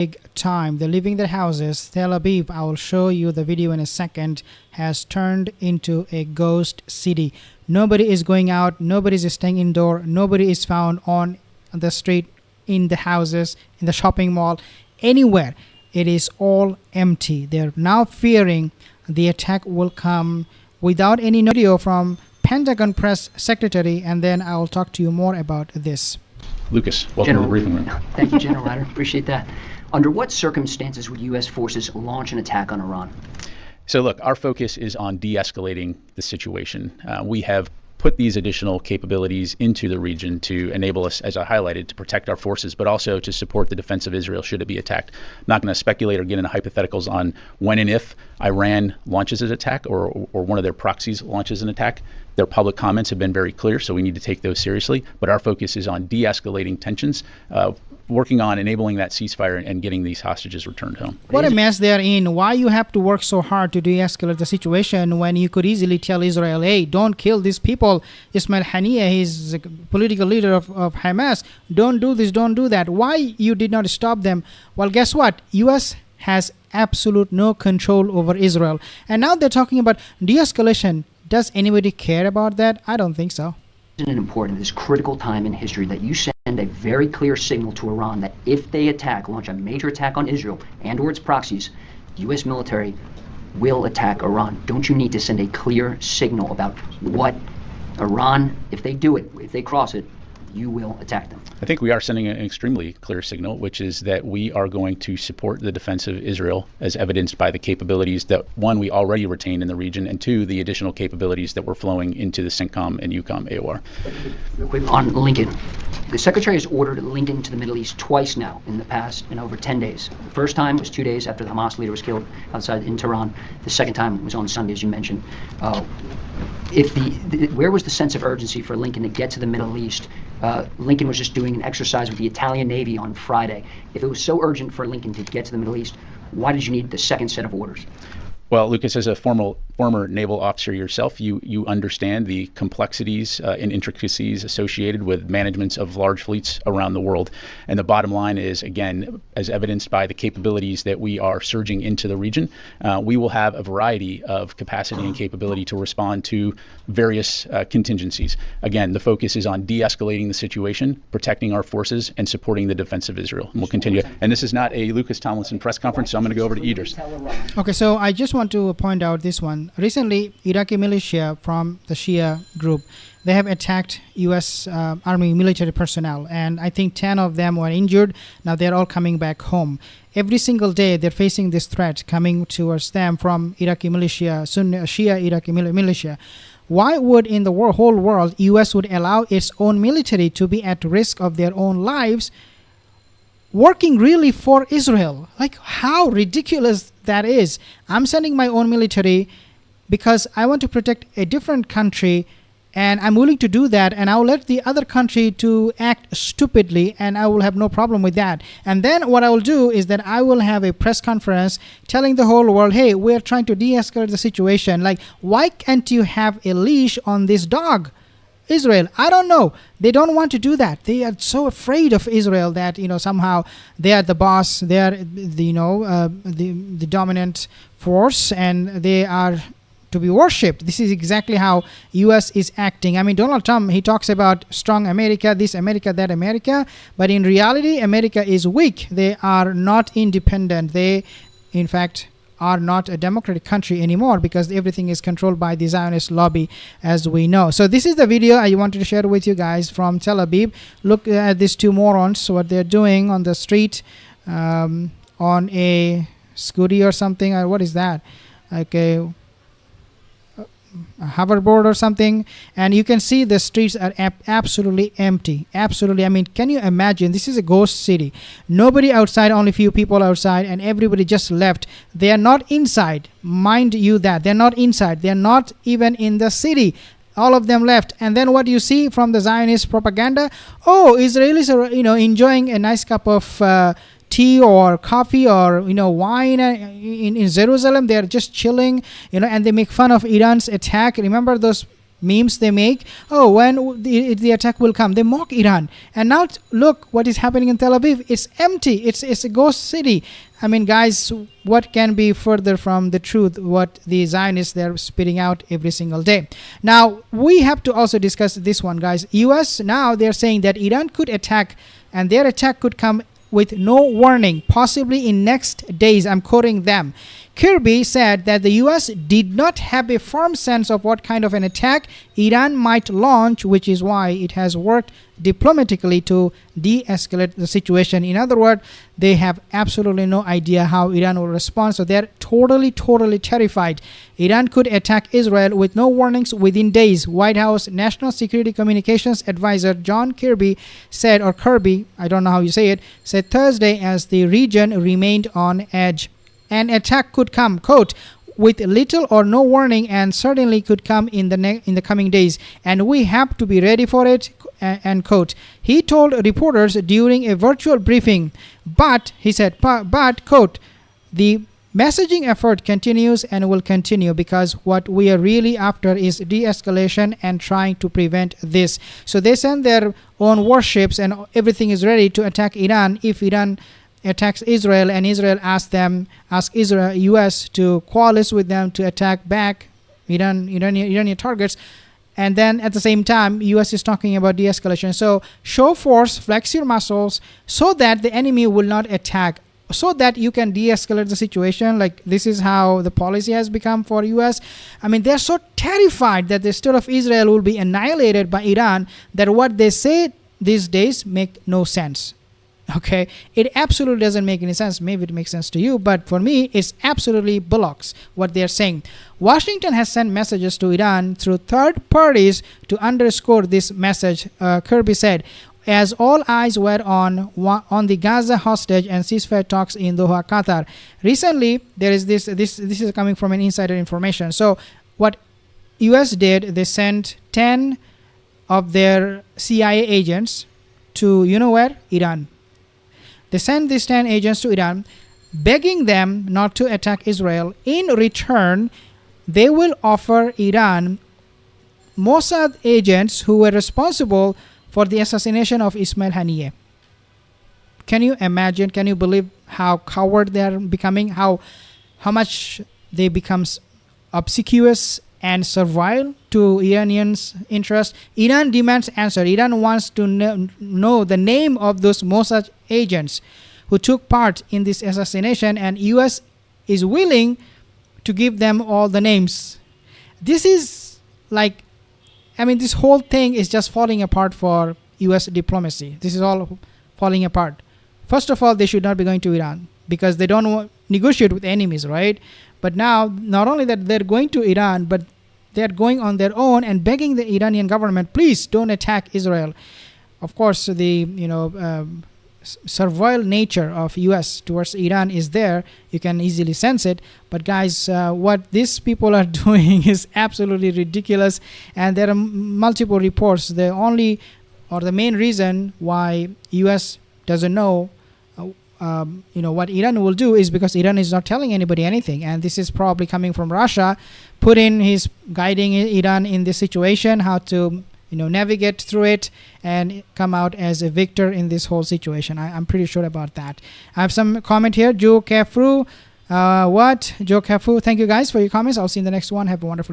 big time. They're leaving their houses. Tel Aviv, I will show you the video in a second, has turned into a ghost city. Nobody is going out. Nobody is staying indoor. Nobody is found on the street, in the houses, in the shopping mall, anywhere. It is all empty. They're now fearing the attack will come without any video from Pentagon press secretary, and then I will talk to you more about this. Lucas, welcome to the briefing room. Thank you, General Ryder. Appreciate that. Under what circumstances would U.S. forces launch an attack on Iran? So look, our focus is on de-escalating the situation. We have put these additional capabilities into the region to enable us, as I highlighted, to protect our forces, but also to support the defense of Israel should it be attacked. I'm not going to speculate or get into hypotheticals on when and if Iran launches an attack or one of their proxies launches an attack. Their public comments have been very clear, so we need to take those seriously. But our focus is on de-escalating tensions, working on enabling that ceasefire and getting these hostages returned home. What a mess they're in. Why you have to work so hard to de-escalate the situation when you could easily tell Israel, hey, don't kill these people. Ismail Haniyeh, he's the political leader of Hamas. Don't do this, don't do that. Why you did not stop them? Well, guess what? U.S. has absolute no control over Israel. And now they're talking about de-escalation. Does anybody care about that? I don't think so. Isn't it important at this critical time in history that you send a very clear signal to Iran that if they attack, launch a major attack on Israel and or its proxies, the U.S. military will attack Iran? Don't you need to send a clear signal about what Iran, if they do it, if they cross it, you will attack them? I think we are sending an extremely clear signal, which is that we are going to support the defense of Israel as evidenced by the capabilities that, one, we already retain in the region, and two, the additional capabilities that we're flowing into the CENTCOM and EUCOM AOR. Real quick on Lincoln. The Secretary has ordered Lincoln to the Middle East twice now in the past, in over 10 days. The first time was 2 days after the Hamas leader was killed outside in Tehran. The second time was on Sunday, as you mentioned. Where was the sense of urgency for Lincoln to get to the Middle East? Lincoln was just doing an exercise with the Italian Navy on Friday. If it was so urgent for Lincoln to get to the Middle East, why did you need the second set of orders? Well, Lucas, as a former naval officer yourself, you understand the complexities and intricacies associated with managements of large fleets around the world. And the bottom line is, again, as evidenced by the capabilities that we are surging into the region, we will have a variety of capacity and capability to respond to various contingencies. Again, the focus is on de-escalating the situation, protecting our forces, and supporting the defense of Israel. And we'll continue. And this is not a Lucas Tomlinson press conference, so I'm going to go over to Idris. Okay, so I just want to point out this one. Recently, Iraqi militia from the Shia group, they have attacked U.S. Army military personnel, and I think 10 of them were injured. Now they're all coming back home. Every single day, they're facing this threat coming towards them from Iraqi militia, Shia Iraqi militia. Why would in the whole world U.S. would allow its own military to be at risk of their own lives working really for Israel? Like, how ridiculous that is. I'm sending my own military because I want to protect a different country, and I'm willing to do that, and I'll let the other country to act stupidly, and I will have no problem with that. And then what I will do is that I will have a press conference telling the whole world, hey, we're trying to de-escalate the situation. Like, why can't you have a leash on this dog? Israel, I don't know. They don't want to do that. They are so afraid of Israel that, somehow they are the boss. They are the dominant force, and they are to be worshipped. This is exactly how U.S. is acting. I mean, Donald Trump, he talks about strong America, this America, that America, but in reality, America is weak. They are not independent. They, in fact, are not a democratic country anymore because everything is controlled by the Zionist lobby, as we know. So this is the video I wanted to share with you guys from Tel Aviv. Look at these two morons, what they're doing on the street, on a scooty or something. What is that? Like a hoverboard or something, and you can see the streets are absolutely empty. Absolutely. I mean, can you imagine? This is a ghost city. Nobody outside, only few people outside, and everybody just left. They are not inside. Mind you that. They're not inside. They're not even in the city. All of them left. And then what you see from the Zionist propaganda, Israelis are, enjoying a nice cup of tea or coffee or wine in Jerusalem. They are just chilling, and they make fun of Iran's attack. Remember those memes they make. Oh, when the attack will come, they mock Iran. And now look what is happening in Tel Aviv. It's empty. It's a ghost city. I mean, guys, what can be further from the truth, what the Zionists, they're spitting out every single day. Now, we have to also discuss this one, guys. US, now they're saying that Iran could attack, and their attack could come with no warning, possibly in next days. I'm quoting them. Kirby said that the US did not have a firm sense of what kind of an attack Iran might launch, which is why it has worked diplomatically to de-escalate the situation. In other words, they have absolutely no idea how Iran will respond, so they're totally terrified. Iran could attack Israel with no warnings within days. White House National Security Communications Advisor John Kirby said, or Kirby, I don't know how you say it, said Thursday as the region remained on edge. An attack could come, quote, with little or no warning, and certainly could come in the coming days, and we have to be ready for it, end quote. He told reporters during a virtual briefing, but, he said, but, quote, the messaging effort continues and will continue because what we are really after is de-escalation and trying to prevent this. So they send their own warships and everything is ready to attack Iran if Iran attacks Israel, and Israel ask Israel, US to coalesce with them to attack back Iranian targets. And then at the same time, US is talking about de-escalation. So show force, flex your muscles so that the enemy will not attack, so that you can de-escalate the situation. Like, this is how the policy has become for US. I mean, they're so terrified that the state of Israel will be annihilated by Iran that what they say these days make no sense. Okay, it absolutely doesn't make any sense. Maybe it makes sense to you, but for me, it's absolutely bullocks what they're saying. Washington has sent messages to Iran through third parties to underscore this message, Kirby said, as all eyes were on the Gaza hostage and ceasefire talks in Doha, Qatar. Recently, there is this is coming from an insider information. So what US did, they sent 10 of their CIA agents to, you know where? Iran. They sent these 10 agents to Iran, begging them not to attack Israel. In return, they will offer Iran Mossad agents who were responsible for the assassination of Ismail Haniyeh. Can you imagine? Can you believe how coward they are becoming? How much they become obsequious and servile to Iranians' interest? Iran demands answer. Iran wants to know the name of those Mossad agents who took part in this assassination, and US is willing to give them all the names. This is like, I mean, this whole thing is just falling apart for US diplomacy. This is all falling apart. First of all, they should not be going to Iran because they don't negotiate with enemies, right? But now, not only that they're going to Iran, but they're going on their own and begging the Iranian government, please don't attack Israel. Of course, the servile nature of US towards Iran is there. You can easily sense it. But guys, what these people are doing is absolutely ridiculous. And there are multiple reports. The only or the main reason why US doesn't know what Iran will do is because Iran is not telling anybody anything, and this is probably coming from Russia. Putin is guiding Iran in this situation, how to navigate through it and come out as a victor in this whole situation. I'm pretty sure about that. I have some comment here. Joe Kafru, Joe Kafru, thank you guys for your comments. I'll see you in the next one. Have a wonderful day.